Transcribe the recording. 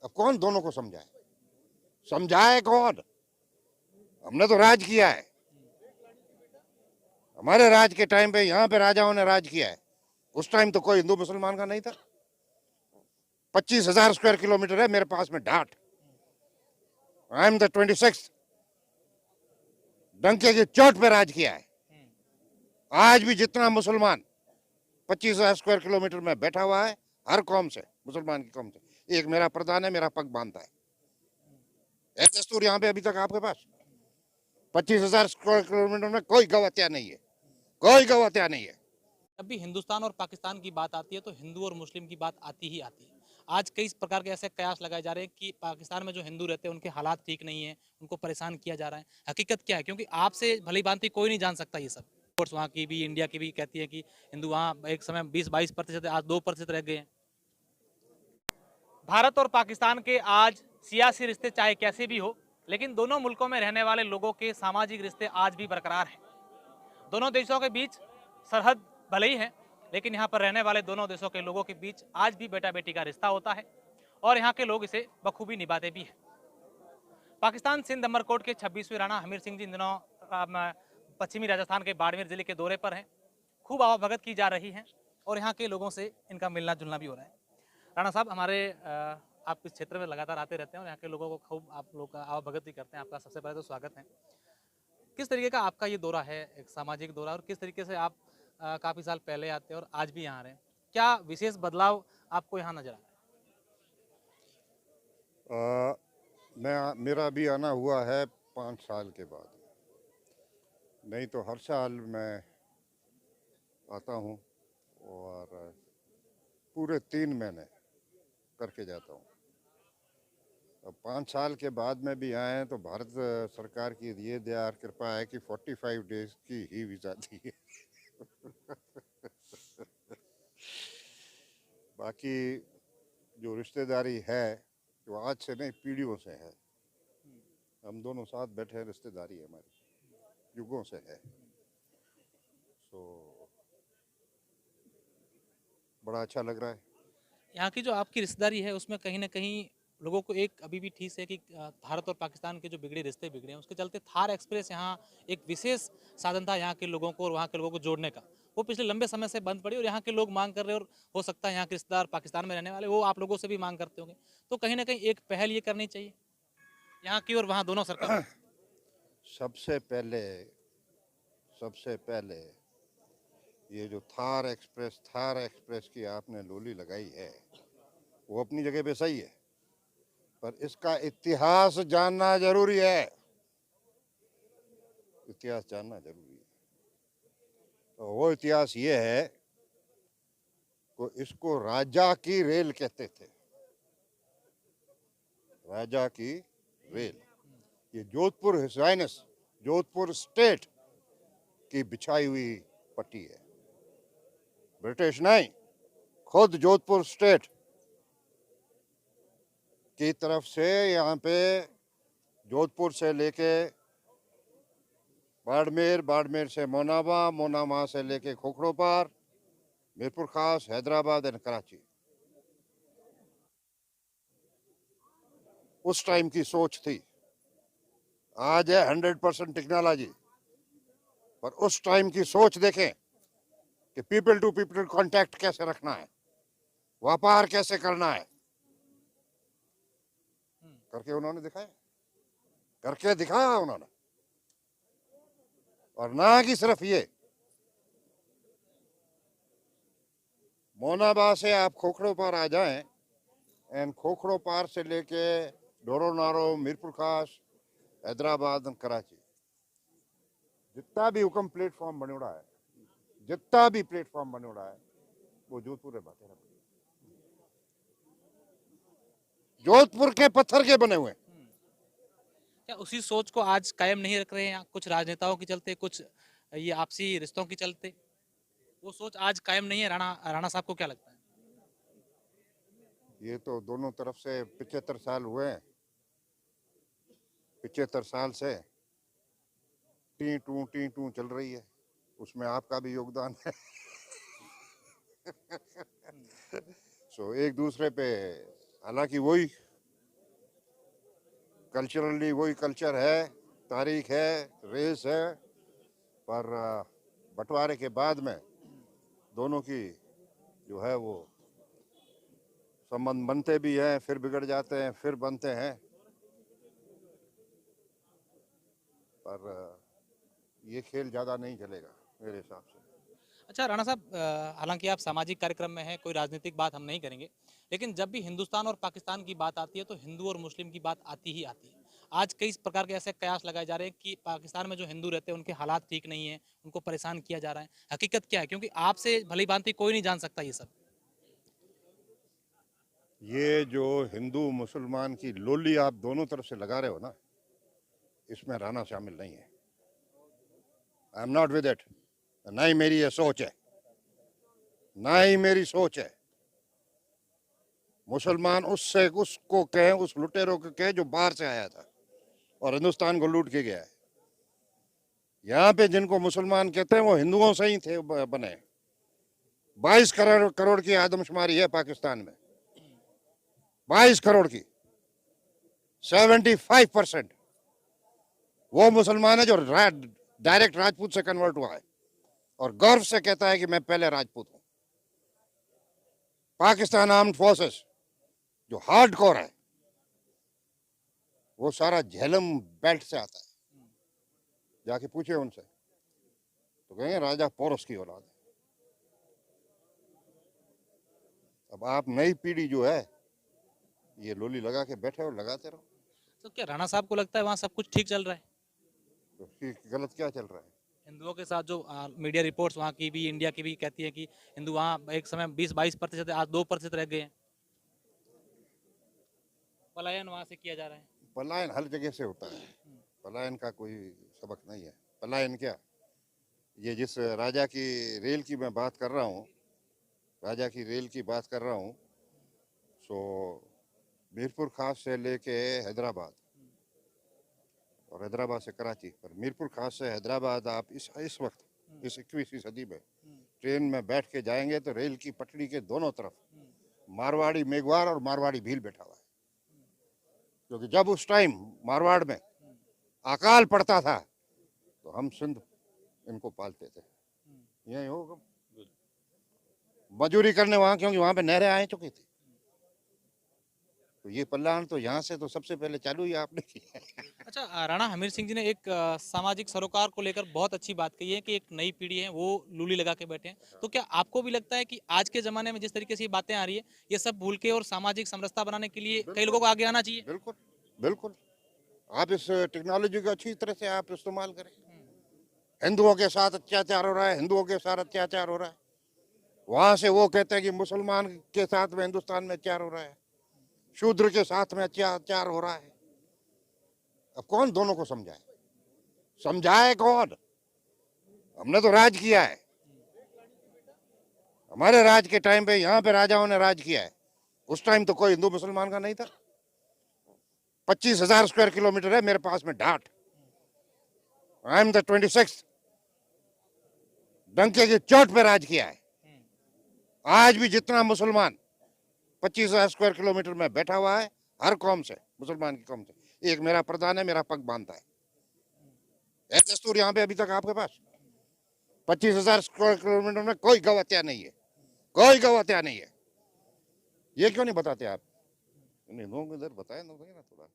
अब कौन दोनों को समझाए? समझाए कौन? हमने तो राज किया है। हमारे राज के टाइम पे यहाँ पे राजाओं ने राज किया है। उस टाइम तो कोई हिंदू मुसलमान का नहीं था। 25,000 स्क्वायर किलोमीटर है मेरे पास में ढाट। I am the 26th। डंके की चोट पे राज किया है। आज भी जितना मुसलमान 25,000 स्क्वायर किलोमीटर में बैठा हुआ है, हर कौम से, मुसलमान की कौम से एक मेरा प्रधान है, मेरा पग बांधता है दस्तूर यहाँ पे अभी तक आपके पास। 25,000 स्क्वायर किलोमीटर में कोई गौहत्या नहीं है, कोई गौहत्या नहीं है। जब भी हिंदुस्तान और पाकिस्तान की बात आती है तो हिंदू और मुस्लिम की बात आती ही आती है। आज कई प्रकार के ऐसे कयास लगाए जा रहे हैं कि पाकिस्तान में जो हिंदू रहते हैं उनके हालात ठीक नहीं है, उनको परेशान किया जा रहा है। हकीकत क्या है? क्योंकि आपसे भली भांति कोई नहीं जान सकता ये सब। रिपोर्ट्स वहाँ की भी, इंडिया की भी कहती है कि हिंदू वहाँ एक समय 20-22% आज 2% रह गए हैं। भारत और पाकिस्तान के आज सियासी रिश्ते चाहे कैसे भी हो, लेकिन दोनों मुल्कों में रहने वाले लोगों के सामाजिक रिश्ते आज भी बरकरार हैं। दोनों देशों के बीच सरहद भले ही है, लेकिन यहाँ पर रहने वाले दोनों देशों के लोगों के बीच आज भी बेटा बेटी का रिश्ता होता है और यहाँ के लोग इसे बखूबी निभाते भी हैं। पाकिस्तान सिंध अमरकोट के 26वें राणा हमीर सिंह जी इन दिनों पश्चिमी राजस्थान के बाड़मेर जिले के दौरे पर हैं। खूब आवाभगत की जा रही है और यहाँ के लोगों से इनका मिलना जुलना भी हो रहा है। राणा साहब, हमारे आप इस क्षेत्र में लगातार आते रहते हैं और यहाँ के लोगों को खूब आप लोग आवाभगत भी करते हैं। आपका सबसे पहले तो स्वागत है। किस तरीके का आपका ये दौरा है, एक सामाजिक दौरा, और किस तरीके से आप काफ़ी साल पहले आते हैं और आज भी यहाँ रहे, क्या विशेष बदलाव आपको यहाँ नजर आया? मेरा भी आना हुआ है 5 साल के बाद। नहीं तो हर साल मैं आता हूँ और पूरे 3 महीने करके जाता हूँ। अब 5 साल के बाद में भी आए हैं तो भारत सरकार की ये दया कृपा है कि 45 डेज की ही वीज़ा दी है। बाकी जो रिश्तेदारी है वो आज से नहीं, पीढ़ियों से है। हम दोनों साथ बैठे हैं, रिश्तेदारी है हमारी, युगों से है। सो बड़ा अच्छा लग रहा है। यहाँ की जो आपकी रिश्तेदारी है उसमें कहीं ना कहीं लोगों को एक अभी भी ठीस है कि भारत और पाकिस्तान के जो बिगड़े रिश्ते बिगड़े हैं, उसके चलते थार एक्सप्रेस यहाँ एक विशेष साधन था यहाँ के लोगों को और वहाँ के लोगों को जोड़ने का। वो पिछले लंबे समय से बंद पड़ी और यहाँ के लोग मांग कर रहे हैं, और हो सकता है यहाँ के रिश्तेदार पाकिस्तान में रहने वाले वो आप लोगों से भी मांग करते होंगे। तो कहीं ना कहीं एक पहल ये करनी चाहिए यहाँ की और वहाँ दोनों सरकारों की। सबसे पहले ये जो थार एक्सप्रेस की आपने लोली लगाई है वो अपनी जगह पे सही है, पर इसका इतिहास जानना जरूरी है। इतिहास जानना जरूरी है। तो वो इतिहास ये है को इसको राजा की रेल कहते थे। राजा की रेल, ये जोधपुर हिसाइनस, जोधपुर स्टेट की बिछाई हुई पट्टी है। ब्रिटिश नहीं, खुद जोधपुर स्टेट की तरफ से यहाँ पे जोधपुर से लेके बाड़मेर, बाड़मेर से मोनाबा, मोनाबा से लेके खोखड़ो पार, मीरपुर खास, हैदराबाद एंड कराची। उस टाइम की सोच थी। आज है 100% टेक्नोलॉजी, पर उस टाइम की सोच देखें कि पीपल टू पीपल कांटेक्ट कैसे रखना है, व्यापार कैसे करना है, करके उन्होंने दिखाया, करके दिखाया उन्होंने। और ना कि सिर्फ ये, मोनाबा से आप खोखड़ो पार आ जाएं एंड खोखड़ो पार से लेके डोरो नारो, मीरपुर खास, हैदराबाद एंड कराची, जितना भी हुक्म प्लेटफॉर्म बने है, जितना भी प्लेटफॉर्म बने है वो जोधपुर है, बातें जोधपुर के पत्थर के बने हुए। क्या उसी सोच को आज कायम नहीं रख रहे हैं कुछ राजनेताओं के चलते, कुछ ये आपसी रिश्तों के चलते? वो सोच आज कायम नहीं है। राणा राणा साहब को क्या लगता है? ये तो दोनों तरफ से 75 साल हुए हैं। 75 साल से टी टू चल रही है, उसमें आपका भी योगदान है। सो एक दूसरे पे, हालांकि वही कल्चरली वही कल्चर है, तारीख है, रेस है, पर बंटवारे के बाद में दोनों की जो है वो संबंध बनते भी हैं, फिर बिगड़ जाते हैं, फिर बनते हैं, पर ये खेल ज़्यादा नहीं चलेगा मेरे हिसाब से। अच्छा राणा साहब, हालांकि आप सामाजिक कार्यक्रम में हैं, कोई राजनीतिक बात हम नहीं करेंगे, लेकिन जब भी हिंदुस्तान और पाकिस्तान की बात आती है तो हिंदू और मुस्लिम की बात आती ही आती है। आज कई प्रकार के ऐसे कयास लगाए जा रहे हैं कि पाकिस्तान में जो हिंदू रहते हैं उनके हालात ठीक नहीं है, उनको परेशान किया जा रहा है। हकीकत क्या है? क्योंकि आपसे भली भांति कोई नहीं जान सकता ये सब। ये जो हिंदू मुसलमान की लोली आप दोनों तरफ से लगा रहे हो ना, इसमें राणा शामिल नहीं है। I am not with it. ना ही मेरी ये सोच है, ना ही मेरी सोच है। मुसलमान उससे उसको कहें, उस लुटेरों को कहें जो बाहर से आया था और हिंदुस्तान को लूट के गया है। यहाँ पे जिनको मुसलमान कहते हैं वो हिंदुओं से ही थे बने। 22 करोड़ की आदमशुमारी है पाकिस्तान में, 22 करोड़ की। 75% वो मुसलमान है जो डायरेक्ट राजपूत से कन्वर्ट हुआ है और गर्व से कहता है कि मैं पहले राजपूत हूं। पाकिस्तान आर्म्ड फोर्सेस जो हार्डकोर है वो सारा झेलम बेल्ट से आता है। जाके पूछे उनसे तो कहेंगे राजा पोरस की औलाद है। अब आप नई पीढ़ी जो है ये लोली लगा के बैठे और लगाते रहो। तो क्या राणा साहब को लगता है वहाँ सब कुछ ठीक चल रहा है? तो फिर गलत क्या चल रहा है? हिंदुओं के साथ जो मीडिया रिपोर्ट्स वहाँ की भी, इंडिया की भी कहती है कि हिंदू वहाँ एक समय 20-22% आज 2% रह गए हैं। पलायन वहाँ से किया जा रहा है। पलायन हर जगह से होता है, पलायन का कोई सबक नहीं है। पलायन क्या, ये जिस राजा की रेल की मैं बात कर रहा हूँ, राजा की रेल की बात कर रहा हूँ, सो मीरपुर खास से लेके हैदराबाद और हैदराबाद से कराची, पर मीरपुर खास से हैदराबाद आप इस वक्त इस 21वीं सदी में ट्रेन में बैठ के जाएंगे तो रेल की पटरी के दोनों तरफ मारवाड़ी मेघवार और मारवाड़ी भील बैठा हुआ है। क्योंकि जब उस टाइम मारवाड़ में अकाल पड़ता था तो हम सिंध इनको पालते थे। यही होगा मजूरी करने वहां, क्योंकि वहां पे नहरें आ चुकी थी। तो ये पलायन तो यहाँ से तो सबसे पहले चालू ही आपने किया। अच्छा, राणा हमीर सिंह जी ने एक सामाजिक सरोकार को लेकर बहुत अच्छी बात कही है कि एक नई पीढ़ी है वो लूली लगा के बैठे हैं। तो क्या आपको भी लगता है कि आज के जमाने में जिस तरीके से ये बातें आ रही है, ये सब भूल के और सामाजिक समरसता बनाने के लिए कई लोगों को आगे आना चाहिए? बिल्कुल बिल्कुल। आप इस टेक्नोलॉजी का अच्छी तरह से आप इस्तेमाल करें। हिंदुओं के साथ अत्याचार हो रहा है, हिंदुओं के साथ अत्याचार हो रहा है। वहां से वो कहते हैं कि मुसलमान के साथ में हिंदुस्तान में अत्याचार हो रहा है, शूद्र के साथ में अत्याचार हो रहा है। अब कौन दोनों को समझाए? समझाए कौन? हमने तो राज किया है। हमारे राज के टाइम पे यहाँ पे राजाओं ने राज किया है। उस टाइम तो कोई हिंदू मुसलमान का नहीं था। 25,000 स्क्वायर किलोमीटर है मेरे पास में ढाट। I am the 26th। डंके की चोट पे राज किया है। आज भी जितना मुसलमान 25,000 स्क्वायर किलोमीटर में बैठा हुआ है, हर कौम से, मुसलमान की कौम से एक मेरा प्रधान है, मेरा पग बांधता है दस्तूर यहाँ पे अभी तक आपके पास। 25,000 स्क्वायर किलोमीटर में कोई गौ हत्या नहीं है, कोई गौ हत्या नहीं है। ये क्यों नहीं बताते आप? हिंदुओं को इधर बताए ना थोड़ा।